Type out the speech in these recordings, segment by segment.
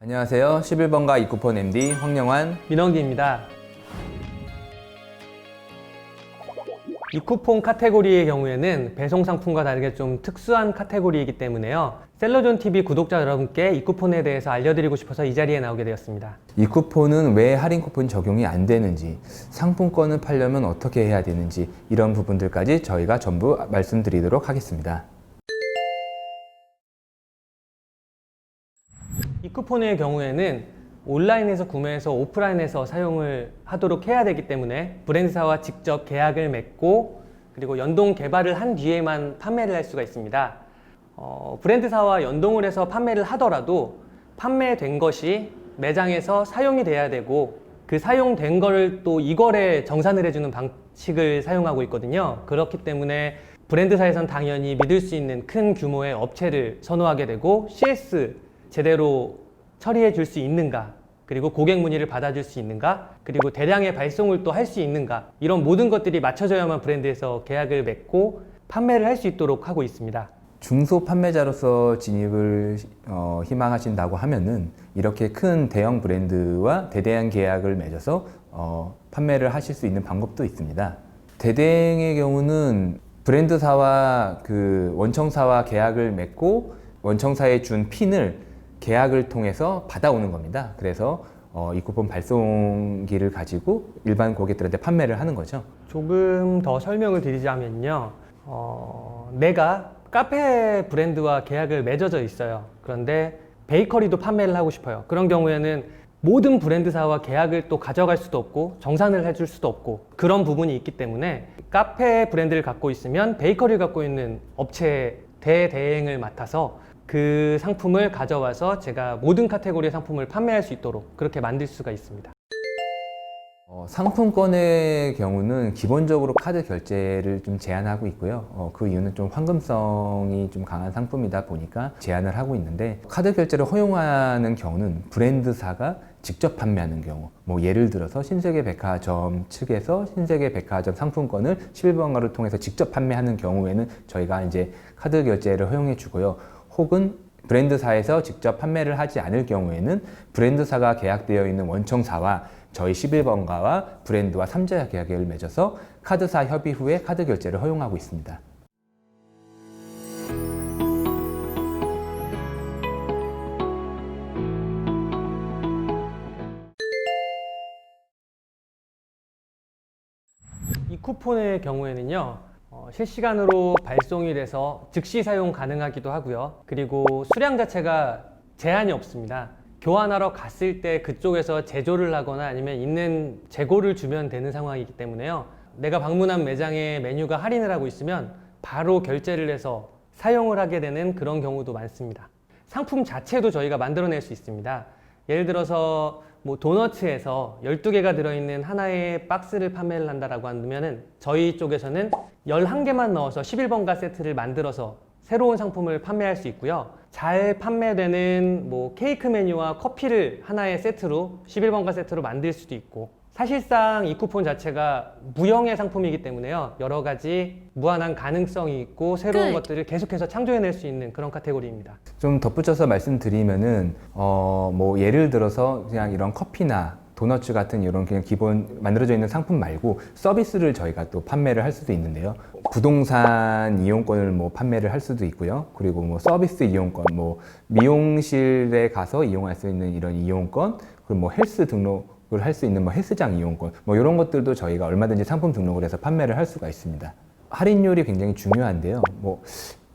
안녕하세요. 11번가 이쿠폰 MD 황영환 민원기입니다. 이쿠폰 카테고리의 경우에는 배송 상품과 다르게 좀 특수한 카테고리이기 때문에요. 셀러존TV 구독자 여러분께 이쿠폰에 대해서 알려드리고 싶어서 이 자리에 나오게 되었습니다. 이쿠폰은 왜 할인 쿠폰이 적용이 안 되는지, 상품권을 팔려면 어떻게 해야 되는지 이런 부분들까지 저희가 전부 말씀드리도록 하겠습니다. 이쿠폰의 경우에는 온라인에서 구매해서 오프라인에서 사용을 하도록 해야 되기 때문에 브랜드사와 직접 계약을 맺고 그리고 연동 개발을 한 뒤에만 판매를 할 수가 있습니다. 브랜드사와 연동을 해서 판매를 하더라도 판매된 것이 매장에서 사용이 돼야 되고 그 사용된 거를 또 이거래 정산을 해주는 방식을 사용하고 있거든요. 그렇기 때문에 브랜드사에선 당연히 믿을 수 있는 큰 규모의 업체를 선호하게 되고 CS 제대로 처리해 줄 수 있는가, 그리고 고객 문의를 받아줄 수 있는가, 그리고 대량의 발송을 또 할 수 있는가, 이런 모든 것들이 맞춰져야만 브랜드에서 계약을 맺고 판매를 할 수 있도록 하고 있습니다. 중소 판매자로서 진입을 희망하신다고 하면은 이렇게 큰 대형 브랜드와 대대량 계약을 맺어서 판매를 하실 수 있는 방법도 있습니다. 대대행의 경우는 브랜드사와 그 원청사와 계약을 맺고 원청사에 준 핀을 계약을 통해서 받아오는 겁니다. 그래서 이쿠폰 발송기를 가지고 일반 고객들한테 판매를 하는 거죠. 조금 더 설명을 드리자면요. 내가 카페 브랜드와 계약을 맺어져 있어요. 그런데 베이커리도 판매를 하고 싶어요. 그런 경우에는 모든 브랜드사와 계약을 또 가져갈 수도 없고 정산을 해줄 수도 없고 그런 부분이 있기 때문에 카페 브랜드를 갖고 있으면 베이커리를 갖고 있는 업체 대대행을 맡아서 그 상품을 가져와서 제가 모든 카테고리의 상품을 판매할 수 있도록 그렇게 만들 수가 있습니다. 상품권의 경우는 기본적으로 카드 결제를 좀 제한하고 있고요. 그 이유는 좀 황금성이 좀 강한 상품이다 보니까 제한을 하고 있는데, 카드 결제를 허용하는 경우는 브랜드사가 직접 판매하는 경우, 뭐 예를 들어서 신세계백화점 측에서 신세계백화점 상품권을 11번가를 통해서 직접 판매하는 경우에는 저희가 이제 카드 결제를 허용해 주고요. 혹은 브랜드사에서 직접 판매를 하지 않을 경우에는 브랜드사가 계약되어 있는 원청사와 저희 11번가와 브랜드와 3자 계약을 맺어서 카드사 협의 후에 카드 결제를 허용하고 있습니다. 이 쿠폰의 경우에는요, 실시간으로 발송이 돼서 즉시 사용 가능하기도 하고요. 그리고 수량 자체가 제한이 없습니다. 교환하러 갔을 때 그쪽에서 제조를 하거나 아니면 있는 재고를 주면 되는 상황이기 때문에요. 내가 방문한 매장에 메뉴가 할인을 하고 있으면 바로 결제를 해서 사용을 하게 되는 그런 경우도 많습니다. 상품 자체도 저희가 만들어낼 수 있습니다. 예를 들어서 뭐 도너츠에서 12개가 들어있는 하나의 박스를 판매를 한다라고 하면은 저희 쪽에서는 11개만 넣어서 11번가 세트를 만들어서 새로운 상품을 판매할 수 있고요. 잘 판매되는 뭐 케이크 메뉴와 커피를 하나의 세트로 11번가 세트로 만들 수도 있고, 사실상 이 쿠폰 자체가 무형의 상품이기 때문에요. 여러 가지 무한한 가능성이 있고 새로운 것들을 계속해서 창조해낼 수 있는 그런 카테고리입니다. 좀 덧붙여서 말씀드리면은 뭐 예를 들어서 그냥 이런 커피나 도너츠 같은 이런 그냥 기본 만들어져 있는 상품 말고 서비스를 저희가 또 판매를 할 수도 있는데요. 부동산 이용권을 뭐 판매를 할 수도 있고요. 그리고 뭐 서비스 이용권, 뭐 미용실에 가서 이용할 수 있는 이런 이용권, 그리고 뭐 헬스 등록을 할 수 있는 뭐 헬스장 이용권, 뭐 이런 것들도 저희가 얼마든지 상품 등록을 해서 판매를 할 수가 있습니다. 할인율이 굉장히 중요한데요. 뭐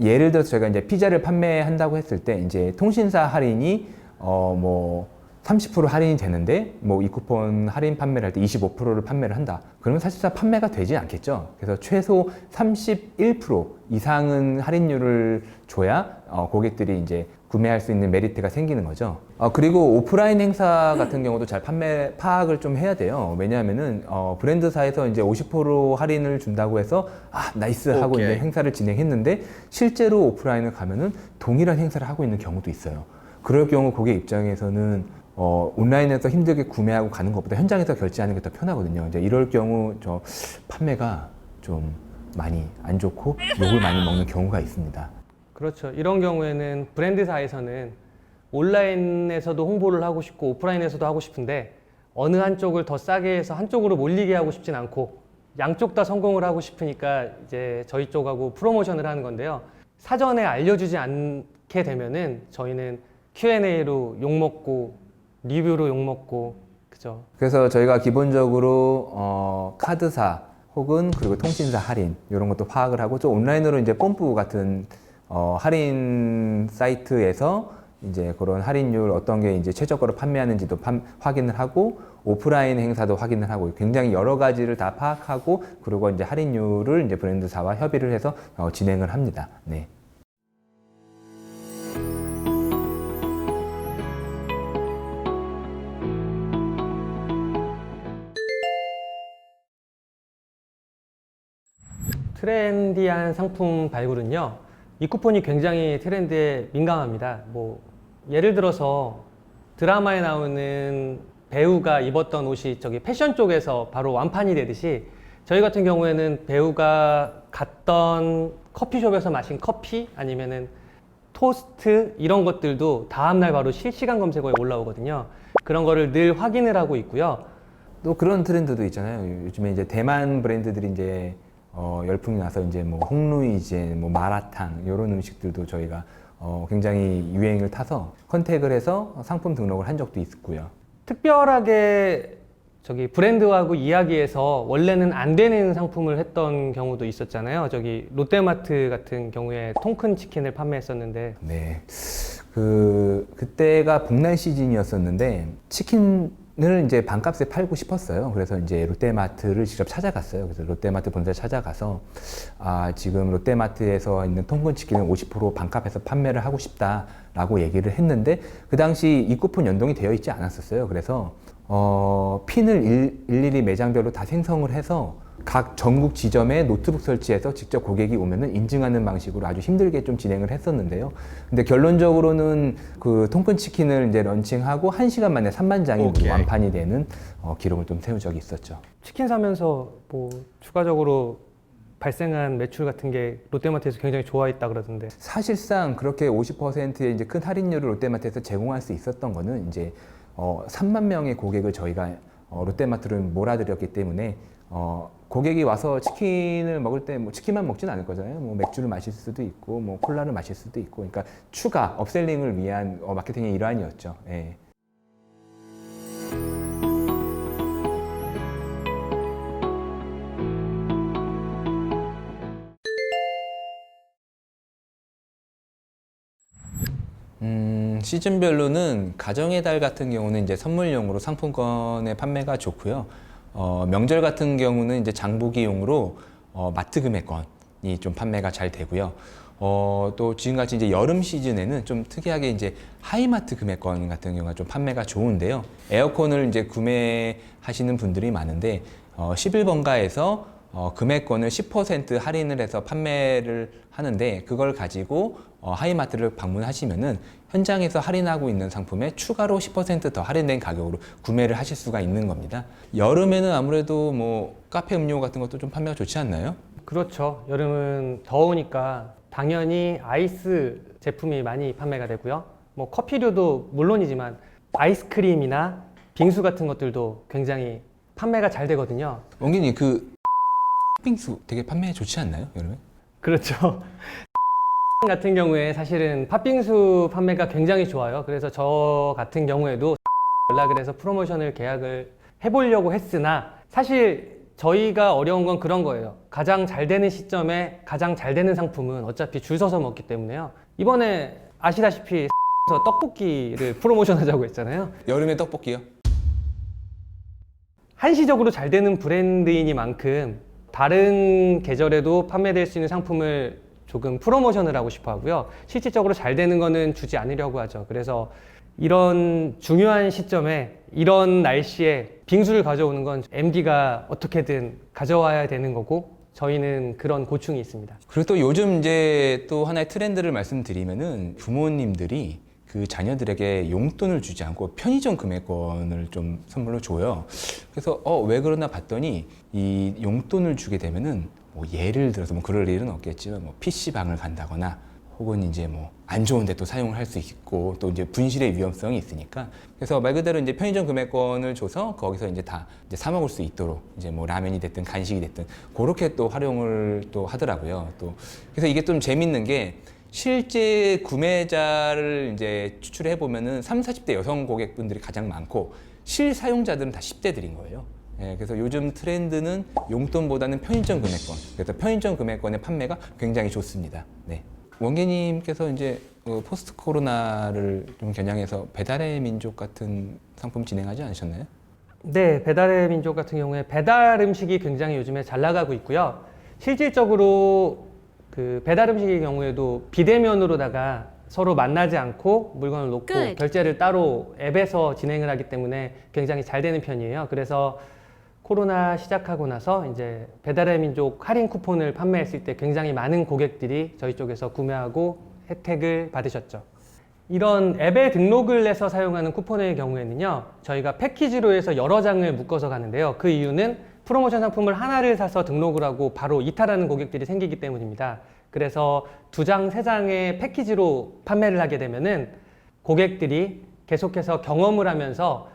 예를 들어서 저희가 이제 피자를 판매한다고 했을 때 이제 통신사 할인이 뭐 30% 할인이 되는데 뭐 이 쿠폰 할인 판매를 할 때 25%를 판매를 한다. 그러면 사실상 판매가 되지 않겠죠. 그래서 최소 31% 이상은 할인율을 줘야 고객들이 이제 구매할 수 있는 메리트가 생기는 거죠. 그리고 오프라인 행사 같은 경우도 잘 판매 파악을 좀 해야 돼요. 왜냐하면은 브랜드사에서 이제 50% 할인을 준다고 해서 나이스 하고 이제 행사를 진행했는데 실제로 오프라인을 가면은 동일한 행사를 하고 있는 경우도 있어요. 그럴 경우 고객 입장에서는 온라인에서 힘들게 구매하고 가는 것보다 현장에서 결제하는 게 더 편하거든요. 이제 이럴 경우 저 판매가 좀 많이 안 좋고 욕을 많이 먹는 경우가 있습니다. 그렇죠. 이런 경우에는 브랜드사에서는 온라인에서도 홍보를 하고 싶고 오프라인에서도 하고 싶은데 어느 한쪽을 더 싸게 해서 한쪽으로 몰리게 하고 싶진 않고 양쪽 다 성공을 하고 싶으니까 이제 저희 쪽하고 프로모션을 하는 건데요. 사전에 알려주지 않게 되면은 저희는 Q&A로 욕먹고 리뷰로 욕먹고 그죠. 그래서 저희가 기본적으로 카드사 혹은 그리고 통신사 할인 이런 것도 파악을 하고 좀 온라인으로 이제 뽐뿌 같은 할인 사이트에서 이제 그런 할인율 어떤 게 이제 최저가로 판매하는지도 확인을 하고 오프라인 행사도 확인을 하고 굉장히 여러 가지를 다 파악하고 그리고 이제 할인율을 이제 브랜드사와 협의를 해서 진행을 합니다. 네. 트렌디한 상품 발굴은요, 이 쿠폰이 굉장히 트렌드에 민감합니다. 뭐 예를 들어서 드라마에 나오는 배우가 입었던 옷이 저기 패션 쪽에서 바로 완판이 되듯이 저희 같은 경우에는 배우가 갔던 커피숍에서 마신 커피 아니면은 토스트 이런 것들도 다음날 바로 실시간 검색어에 올라오거든요. 그런 거를 늘 확인을 하고 있고요. 또 그런 트렌드도 있잖아요. 요즘에 이제 대만 브랜드들이 이제 열풍이 나서 이제 뭐 홍루이제, 뭐 마라탕 이런 음식들도 저희가 굉장히 유행을 타서 컨택을 해서 상품 등록을 한 적도 있고요. 특별하게 저기 브랜드하고 이야기해서 원래는 안 되는 상품을 했던 경우도 있었잖아요. 저기 롯데마트 같은 경우에 통큰 치킨을 판매했었는데 네. 그때가 복날 시즌이었었는데 치킨을 이제 반값에 팔고 싶었어요. 그래서 이제 롯데마트를 직접 찾아갔어요. 그래서 롯데마트 본사에 찾아가서 지금 롯데마트에서 있는 통근 치킨을 50% 반값에서 판매를 하고 싶다라고 얘기를 했는데 그 당시 이 쿠폰 연동이 되어 있지 않았었어요. 그래서 핀을 일일이 매장별로 다 생성을 해서 각 전국 지점에 노트북 설치해서 직접 고객이 오면은 인증하는 방식으로 아주 힘들게 좀 진행을 했었는데요. 근데 결론적으로는 그 통큰 치킨을 이제 런칭하고 1시간 만에 3만 장이 완판이 되는 기록을 좀 세운 적이 있었죠. 치킨 사면서 뭐 추가적으로 발생한 매출 같은 게 롯데마트에서 굉장히 좋아했다 그러던데. 사실상 그렇게 50%의 이제 큰 할인율을 롯데마트에서 제공할 수 있었던 거는 이제 3만 명의 고객을 저희가 롯데마트를 몰아들였기 때문에 고객이 와서 치킨을 먹을 때 뭐 치킨만 먹지는 않을 거잖아요. 뭐 맥주를 마실 수도 있고 뭐 콜라를 마실 수도 있고 그러니까 추가 업셀링을 위한 마케팅의 일환이었죠. 예. 시즌별로는 가정의 달 같은 경우는 이제 선물용으로 상품권의 판매가 좋고요. 명절 같은 경우는 이제 장보기용으로 마트 금액권이 좀 판매가 잘 되고요. 또 지금같이 이제 여름 시즌에는 좀 특이하게 이제 하이마트 금액권 같은 경우가 좀 판매가 좋은데요. 에어컨을 이제 구매하시는 분들이 많은데 11번가에서 금액권을 10% 할인을 해서 판매를 하는데 그걸 가지고 하이마트를 방문하시면은 현장에서 할인하고 있는 상품에 추가로 10% 더 할인된 가격으로 구매를 하실 수가 있는 겁니다. 여름에는 아무래도 뭐 카페 음료 같은 것도 좀 판매가 좋지 않나요? 그렇죠. 여름은 더우니까 당연히 아이스 제품이 많이 판매가 되고요. 뭐 커피류도 물론이지만 아이스크림이나 빙수 같은 것들도 굉장히 판매가 잘 되거든요. 원기님 그 팥빙수 되게 판매 좋지 않나요? 여름에? 그렇죠. 같은 경우에 사실은 팥빙수 판매가 굉장히 좋아요. 그래서 저 같은 경우에도 연락을 해서 프로모션을 계약을 해보려고 했으나 사실 저희가 어려운 건 그런 거예요. 가장 잘 되는 시점에 가장 잘 되는 상품은 어차피 줄 서서 먹기 때문에요. 이번에 아시다시피 떡볶이를 프로모션 하자고 했잖아요. 여름에 떡볶이요? 한시적으로 잘 되는 브랜드이니만큼 다른 계절에도 판매될 수 있는 상품을 조금 프로모션을 하고 싶어 하고요. 실질적으로 잘 되는 거는 주지 않으려고 하죠. 그래서 이런 중요한 시점에 이런 날씨에 빙수를 가져오는 건 MD가 어떻게든 가져와야 되는 거고 저희는 그런 고충이 있습니다. 그리고 또 요즘 이제 또 하나의 트렌드를 말씀드리면은 부모님들이 그 자녀들에게 용돈을 주지 않고 편의점 금액권을 좀 선물로 줘요. 그래서 왜 그러나 봤더니 이 용돈을 주게 되면은 뭐 예를 들어서 뭐 그럴 일은 없겠지만 뭐 PC방을 간다거나 혹은 이제 뭐 안 좋은데 또 사용을 할 수 있고 또 이제 분실의 위험성이 있으니까 그래서 말 그대로 이제 편의점 구매권을 줘서 거기서 이제 다 이제 사 먹을 수 있도록 이제 뭐 라면이 됐든 간식이 됐든 그렇게 또 활용을 또 하더라고요. 또 그래서 이게 좀 재밌는 게 실제 구매자를 이제 추출해 보면은 30, 40대 여성 고객분들이 가장 많고 실사용자들은 다 10대들인 거예요. 예, 그래서 요즘 트렌드는 용돈보다는 편의점 구매권. 그래서 편의점 구매권의 판매가 굉장히 좋습니다. 네. 원계님께서 이제 포스트 코로나를 좀 겨냥해서 배달의 민족 같은 상품 진행하지 않으셨나요? 네, 배달의 민족 같은 경우에 배달 음식이 굉장히 요즘에 잘 나가고 있고요. 실질적으로 그 배달 음식의 경우에도 비대면으로다가 서로 만나지 않고 물건을 놓고 Good. 결제를 따로 앱에서 진행을 하기 때문에 굉장히 잘 되는 편이에요. 그래서 코로나 시작하고 나서 이제 배달의 민족 할인 쿠폰을 판매했을 때 굉장히 많은 고객들이 저희 쪽에서 구매하고 혜택을 받으셨죠. 이런 앱에 등록을 해서 사용하는 쿠폰의 경우에는요, 저희가 패키지로 해서 여러 장을 묶어서 가는데요. 그 이유는 프로모션 상품을 하나를 사서 등록을 하고 바로 이탈하는 고객들이 생기기 때문입니다. 그래서 2장, 3장의 패키지로 판매를 하게 되면은 고객들이 계속해서 경험을 하면서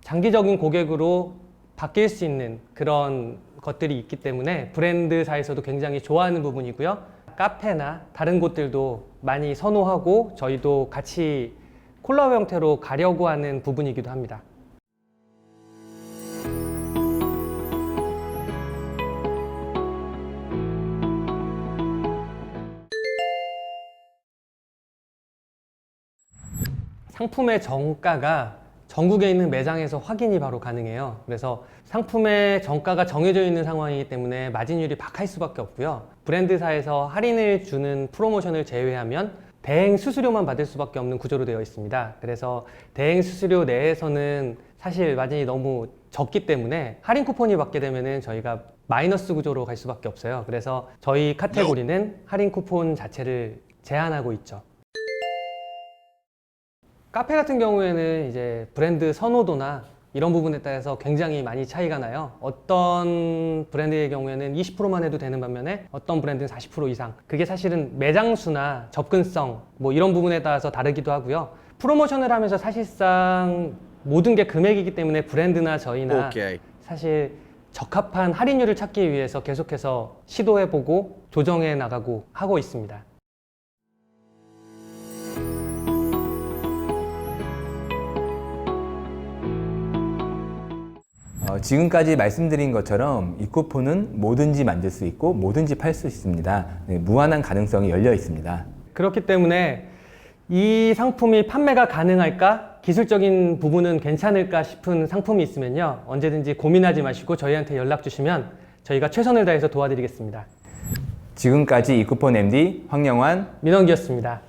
장기적인 고객으로 바뀔 수 있는 그런 것들이 있기 때문에 브랜드사에서도 굉장히 좋아하는 부분이고요. 카페나 다른 곳들도 많이 선호하고 저희도 같이 콜라보 형태로 가려고 하는 부분이기도 합니다. 상품의 정가가 전국에 있는 매장에서 확인이 바로 가능해요. 그래서 상품의 정가가 정해져 있는 상황이기 때문에 마진율이 박할 수밖에 없고요. 브랜드사에서 할인을 주는 프로모션을 제외하면 대행 수수료만 받을 수밖에 없는 구조로 되어 있습니다. 그래서 대행 수수료 내에서는 사실 마진이 너무 적기 때문에 할인 쿠폰이 받게 되면은 저희가 마이너스 구조로 갈 수밖에 없어요. 그래서 저희 카테고리는 할인 쿠폰 자체를 제한하고 있죠. 카페 같은 경우에는 이제 브랜드 선호도나 이런 부분에 따라서 굉장히 많이 차이가 나요. 어떤 브랜드의 경우에는 20%만 해도 되는 반면에 어떤 브랜드는 40% 이상. 그게 사실은 매장 수나 접근성 뭐 이런 부분에 따라서 다르기도 하고요. 프로모션을 하면서 사실상 모든 게 금액이기 때문에 브랜드나 저희나 사실 적합한 할인율을 찾기 위해서 계속해서 시도해보고 조정해 나가고 하고 있습니다. 지금까지 말씀드린 것처럼 이 쿠폰은 뭐든지 만들 수 있고 뭐든지 팔 수 있습니다. 네, 무한한 가능성이 열려 있습니다. 그렇기 때문에 이 상품이 판매가 가능할까? 기술적인 부분은 괜찮을까 싶은 상품이 있으면요. 언제든지 고민하지 마시고 저희한테 연락 주시면 저희가 최선을 다해서 도와드리겠습니다. 지금까지 이쿠폰 MD 황영환 민원기였습니다.